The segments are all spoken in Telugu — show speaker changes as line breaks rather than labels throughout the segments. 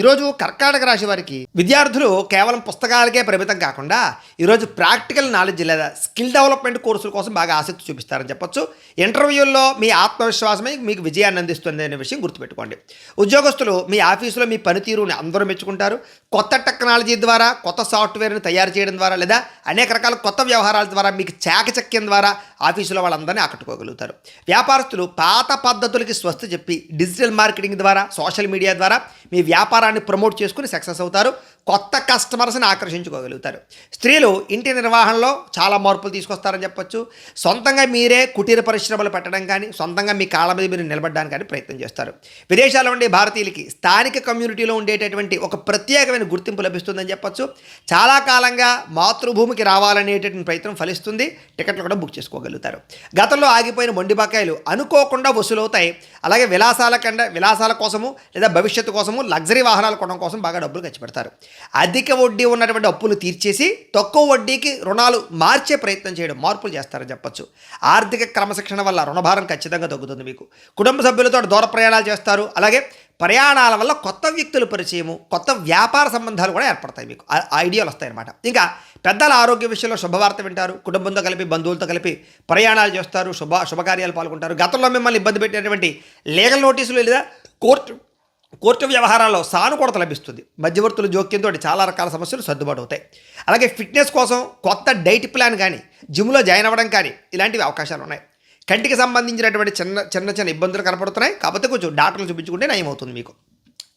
ఈరోజు కర్కాటక రాశి వారికి విద్యార్థులు కేవలం పుస్తకాలకే పరిమితం కాకుండా ఈరోజు ప్రాక్టికల్ నాలెడ్జ్ లేదా స్కిల్ డెవలప్మెంట్ కోర్సుల కోసం బాగా ఆసక్తి చూపిస్తారని చెప్పొచ్చు. ఇంటర్వ్యూల్లో మీ ఆత్మవిశ్వాసమే మీకు విజయాన్ని అందిస్తుంది అనే విషయం గుర్తుపెట్టుకోండి. ఉద్యోగస్తులు మీ ఆఫీసులో మీ పనితీరుని అందరూ మెచ్చుకుంటారు. కొత్త టెక్నాలజీ ద్వారా, కొత్త సాఫ్ట్వేర్ని తయారు చేయడం ద్వారా లేదా అనేక రకాల కొత్త వ్యవహారాల ద్వారా మీకు చాకచక్యం ద్వారా ఆఫీసులో వాళ్ళందరినీ ఆకట్టుకోగలుగుతారు. వ్యాపారస్తులు పాత పద్ధతులకి స్వస్తి చెప్పి డిజిటల్ మార్కెటింగ్ ద్వారా, సోషల్ మీడియా ద్వారా మీ వ్యాపారాన్ని ప్రమోట్ చేసుకుని సక్సెస్ అవుతారు. కొత్త కస్టమర్స్ని ఆకర్షించుకోగలుగుతారు. స్త్రీలు ఇంటి నిర్వహణలో చాలా మార్పులు తీసుకొస్తారని చెప్పొచ్చు. సొంతంగా మీరే కుటీర పరిశ్రమలు పెట్టడం కానీ, సొంతంగా మీ కాళ్ళ మీద మీరు నిలబడడానికి కానీ ప్రయత్నం చేస్తారు. విదేశాల్లో ఉండే భారతీయులకి స్థానిక కమ్యూనిటీలో ఉండేటటువంటి ఒక ప్రత్యేకమైన గుర్తింపు లభిస్తుందని చెప్పొచ్చు. చాలా కాలంగా మాతృభూమికి రావాలనేటటువంటి ప్రయత్నం ఫలిస్తుంది. టికెట్లు కూడా బుక్ చేసుకోగలుగుతారు. గతంలో ఆగిపోయిన మొండి బకాయిలు అనుకోకుండా వసూలవుతాయి. అలాగే విలాసాల కోసము లేదా భవిష్యత్తు కోసము లగ్జరీ వాహనాలు కొనడం కోసం బాగా డబ్బులు ఖర్చు పెడతారు. అధిక వడ్డీ ఉన్నటువంటి అప్పులు తీర్చేసి తక్కువ వడ్డీకి రుణాలు మార్చే ప్రయత్నం చేయడం, మార్పులు చేస్తారని చెప్పొచ్చు. ఆర్థిక క్రమశిక్షణ వల్ల రుణభారం ఖచ్చితంగా తగ్గుతుంది మీకు. కుటుంబ సభ్యులతో దూర ప్రయాణాలు చేస్తారు. అలాగే ప్రయాణాల వల్ల కొత్త వ్యక్తుల పరిచయము, కొత్త వ్యాపార సంబంధాలు కూడా ఏర్పడతాయి. మీకు ఐడియాలు వస్తాయన్నమాట. ఇంకా పెద్దల ఆరోగ్య విషయంలో శుభవార్త వింటారు. కుటుంబంతో కలిపి, బంధువులతో కలిపి ప్రయాణాలు చేస్తారు. శుభకార్యాలు పాల్గొంటారు. గతంలో మిమ్మల్ని ఇబ్బంది పెట్టినటువంటి లీగల్ నోటీసులు లేదా కోర్టు వ్యవహారాల్లో సానుకూలత లభిస్తుంది. మధ్యవర్తుల జోక్యంతో చాలా రకాల సమస్యలు సర్దుబాటు అవుతాయి. అలాగే ఫిట్నెస్ కోసం కొత్త డైట్ ప్లాన్ కానీ, జిమ్లో జాయిన్ అవ్వడం కానీ ఇలాంటివి అవకాశాలు ఉన్నాయి. కంటికి సంబంధించినటువంటి చిన్న ఇబ్బందులు కనపడుతున్నాయి. కాకపోతే కొంచెం డాక్టర్లు చూపించుకుంటే నయం అవుతుంది మీకు.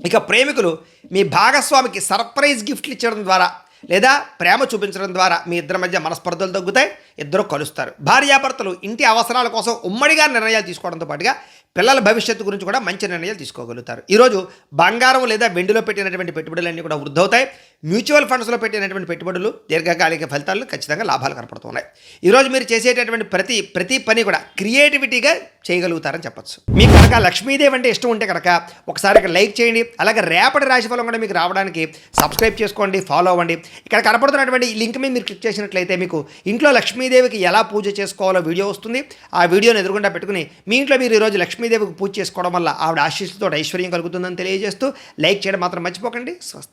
ఇక ప్రేమికులు మీ భాగస్వామికి సర్ప్రైజ్ గిఫ్ట్లు ఇచ్చడం ద్వారా లేదా ప్రేమ చూపించడం ద్వారా మీ ఇద్దరి మధ్య మనస్పర్ధలు తగ్గుతాయి. ఇద్దరు కలుస్తారు. భార్యాభర్తలు ఇంటి అవసరాల కోసం ఉమ్మడిగా నిర్ణయాలు తీసుకోవడంతో పాటుగా పిల్లల భవిష్యత్తు గురించి కూడా మంచి నిర్ణయాలు తీసుకోగలుగుతారు. ఈరోజు బంగారం లేదా వెండిలో పెట్టినటువంటి పెట్టుబడులన్నీ కూడా వృద్ధి అవుతాయి. మ్యూచువల్ ఫండ్స్లో పెట్టినటువంటి పెట్టుబడులు దీర్ఘకాలిక ఫలితాలు ఖచ్చితంగా లాభాలు కనపడుతున్నాయి. ఈరోజు మీరు చేసేటటువంటి ప్రతి పని కూడా క్రియేటివిటీగా చేయగలుగుతారని చెప్పచ్చు. మీకు కనుక లక్ష్మీదేవి అంటే ఇష్టం ఉంటే కనుక ఒకసారి లైక్ చేయండి. అలాగే రేపటి రాశిఫలం కూడా మీకు రావడానికి సబ్స్క్రైబ్ చేసుకోండి, ఫాలో అవ్వండి. ఇక్కడ కనపడుతున్నటువంటి ఈ లింక్ మీద మీరు క్లిక్ చేసినట్లయితే మీకు ఇంట్లో లక్ష్మీదేవికి ఎలా పూజ చేసుకోవాలో వీడియో వస్తుంది. ఆ వీడియోని ఎదురుగుండా పెట్టుకుని మీ ఇంట్లో మీరు ఈరోజు లక్ష్మీదేవికి పూజ చేసుకోవడం వల్ల ఆవిడ ఆశీస్సుతో ఐశ్వర్యం కలుగుతుందని తెలియజేస్తూ లైక్ చేయడం మాత్రం మర్చిపోకండి. స్వస్తి.